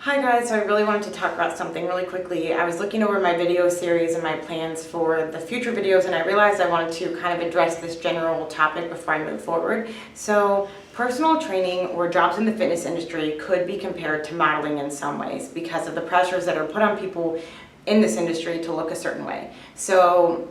Hi guys, so I really wanted to talk about something really quickly. I was looking over my video series and my plans for the future videos, and I realized I wanted to kind of address this general topic before I move forward. So personal training or jobs in the fitness industry could be compared to modeling in some ways because of the pressures that are put on people in this industry to look a certain way. So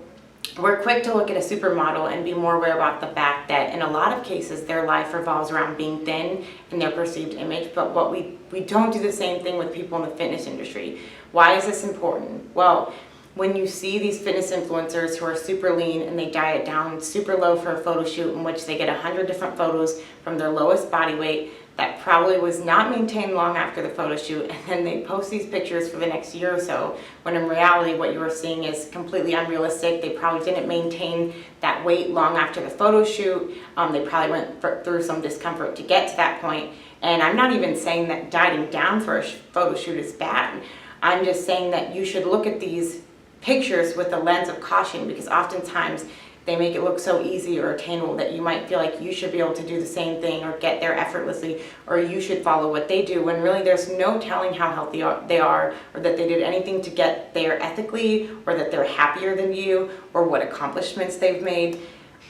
we're quick to look at a supermodel and be more aware about the fact that in a lot of cases their life revolves around being thin and their perceived image, but what we don't do the same thing with people in the fitness industry. Why is this important? Well, when you see these fitness influencers who are super lean and they diet down super low for a photo shoot in which they get 100 different photos from their lowest body weight that probably was not maintained long after the photo shoot, and then they post these pictures for the next year or so, when in reality what you are seeing is completely unrealistic. They probably didn't maintain that weight long after the photo shoot. They probably went through some discomfort to get to that point. And I'm not even saying that dieting down for a photo shoot is bad. I'm just saying that you should look at these pictures with a lens of caution, because oftentimes they make it look so easy or attainable that you might feel like you should be able to do the same thing or get there effortlessly, or you should follow what they do, when really there's no telling how healthy they are, or that they did anything to get there ethically, or that they're happier than you, or what accomplishments they've made.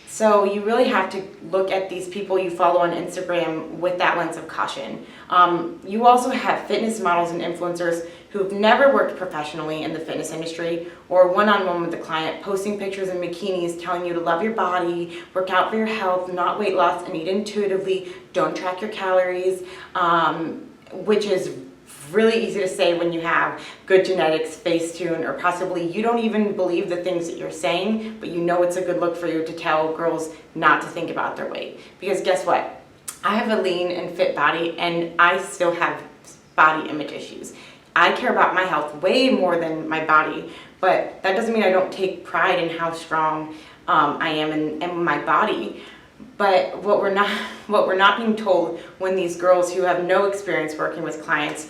So you really have to look at these people you follow on Instagram with that lens of caution. You also have fitness models and influencers who've never worked professionally in the fitness industry or one-on-one with the client, posting pictures in bikinis telling you to love your body, work out for your health, not weight loss, and eat intuitively, don't track your calories, which is really easy to say when you have good genetics, Facetune, or possibly you don't even believe the things that you're saying, but you know it's a good look for you to tell girls not to think about their weight. Because guess what? I have a lean and fit body, and I still have body image issues. I care about my health way more than my body, but that doesn't mean I don't take pride in how strong I am in my body. But what we're not being told when these girls who have no experience working with clients,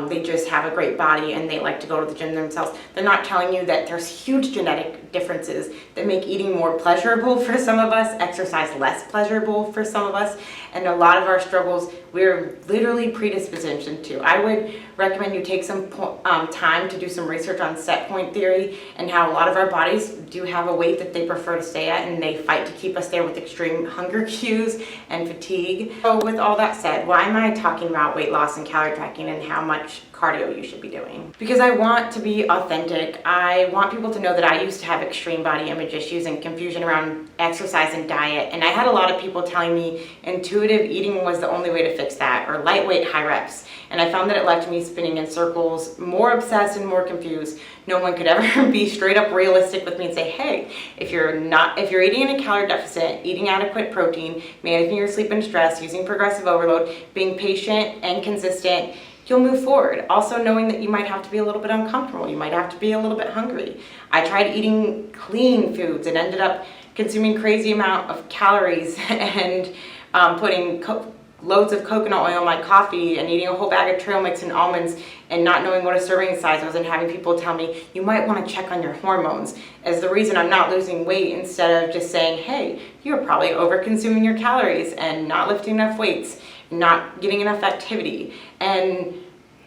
they just have a great body and they like to go to the gym themselves, they're not telling you that there's huge genetic differences that make eating more pleasurable for some of us, exercise less pleasurable for some of us, and a lot of our struggles we're literally predispositioned to. I would recommend you take some time to do some research on set point theory and how a lot of our bodies do have a weight that they prefer to stay at, and they fight to keep us there with extreme hunger cues and fatigue. So with all that said, why am I talking about weight loss and calorie tracking and how much cardio you should be doing? Because I want to be authentic. I want people to know that I used to have extreme body image issues and confusion around exercise and diet, and I had a lot of people telling me intuitive eating was the only way to fix that, or lightweight high reps, and I found that it left me spinning in circles, more obsessed and more confused. No one could ever be straight up realistic with me and say, hey, if you're eating in a calorie deficit, eating adequate protein, managing your sleep and stress, using progressive overload, being patient and consistent, you'll move forward. Also knowing that you might have to be a little bit uncomfortable, you might have to be a little bit hungry. I tried eating clean foods and ended up consuming crazy amount of calories and putting loads of coconut oil in my coffee and eating a whole bag of trail mix and almonds and not knowing what a serving size was, and having people tell me you might want to check on your hormones as the reason I'm not losing weight, instead of just saying, hey, you're probably over consuming your calories and not lifting enough weights, not getting enough activity. And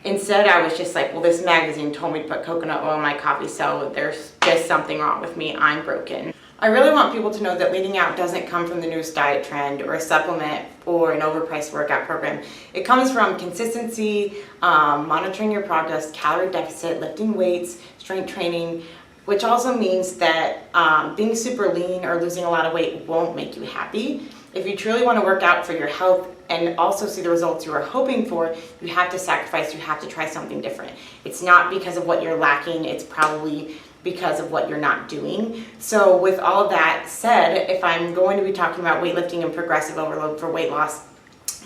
instead I was just like, well, this magazine told me to put coconut oil in my coffee, so there's just something wrong with me, I'm broken. I really want people to know that leaning out doesn't come from the newest diet trend or a supplement or an overpriced workout program. It comes from consistency, monitoring your progress, calorie deficit, lifting weights, strength training, which also means that being super lean or losing a lot of weight won't make you happy. If you truly want to work out for your health and also see the results you are hoping for, you have to sacrifice, you have to try something different. It's not because of what you're lacking, it's probably because of what you're not doing. So with all of that said, if I'm going to be talking about weightlifting and progressive overload for weight loss,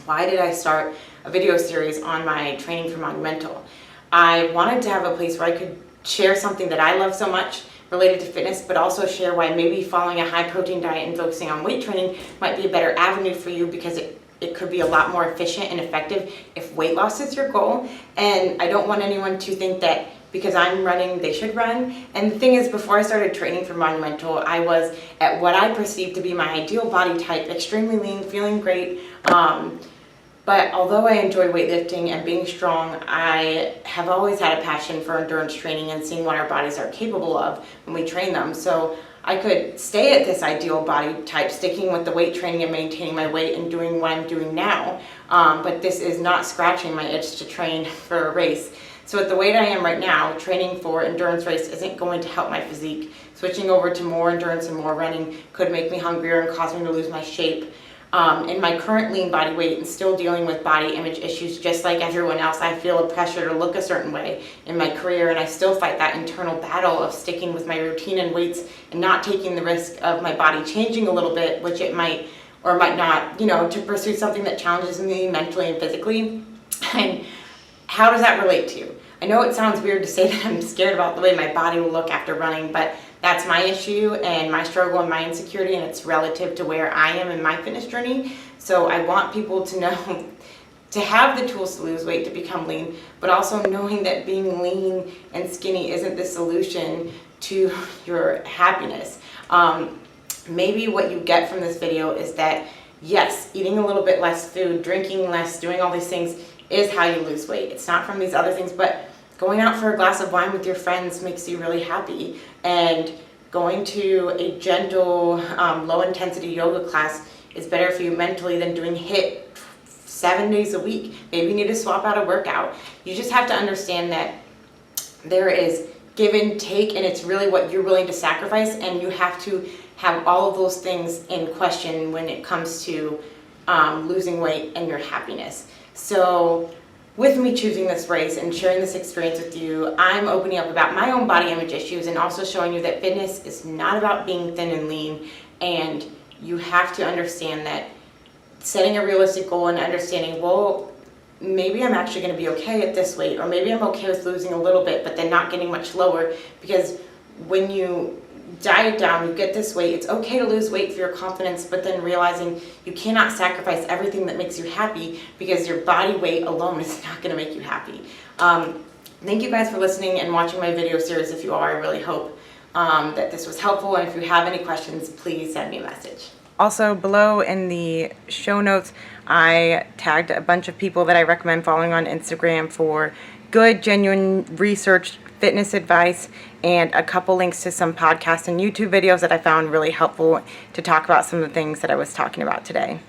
why did I start a video series on my training for Monumental? I wanted to have a place where I could share something that I love so much related to fitness, but also share why maybe following a high protein diet and focusing on weight training might be a better avenue for you, because it could be a lot more efficient and effective if weight loss is your goal. And I don't want anyone to think that because I'm running, they should run. And the thing is, before I started training for Monumental, I was at what I perceived to be my ideal body type, extremely lean, feeling great, But although I enjoy weightlifting and being strong, I have always had a passion for endurance training and seeing what our bodies are capable of when we train them. So I could stay at this ideal body type, sticking with the weight training and maintaining my weight and doing what I'm doing now. But this is not scratching my itch to train for a race. So at the weight I am right now, training for endurance race isn't going to help my physique. Switching over to more endurance and more running could make me hungrier and cause me to lose my shape. In my current lean body weight and still dealing with body image issues just like everyone else, I feel a pressure to look a certain way in my career, and I still fight that internal battle of sticking with my routine and weights and not taking the risk of my body changing a little bit, which it might or might not, to pursue something that challenges me mentally and physically. And how does that relate to you? I know it sounds weird to say that I'm scared about the way my body will look after running, but that's my issue and my struggle and my insecurity, and it's relative to where I am in my fitness journey. So I want people to know to have the tools to lose weight, to become lean, but also knowing that being lean and skinny isn't the solution to your happiness. Maybe what you get from this video is that, yes, eating a little bit less food, drinking less, doing all these things is how you lose weight. It's not from these other things, but going out for a glass of wine with your friends makes you really happy, and going to a gentle, low-intensity yoga class is better for you mentally than doing HIIT 7 days a week. Maybe you need to swap out a workout. You just have to understand that there is give and take, and it's really what you're willing to sacrifice, and you have to have all of those things in question when it comes to losing weight and your happiness. So with me choosing this race and sharing this experience with you, I'm opening up about my own body image issues and also showing you that fitness is not about being thin and lean, and you have to understand that setting a realistic goal and understanding, well, maybe I'm actually going to be okay at this weight, or maybe I'm okay with losing a little bit but then not getting much lower, because when you diet down, you get this weight, it's okay to lose weight for your confidence, but then realizing you cannot sacrifice everything that makes you happy, because your body weight alone is not going to make you happy. Thank you guys for listening and watching my video series. If you are, I really hope that this was helpful, and if you have any questions, please send me a message. Also, below in the show notes, I tagged a bunch of people that I recommend following on Instagram for good, genuine, researched fitness advice, and a couple links to some podcasts and YouTube videos that I found really helpful to talk about some of the things that I was talking about today.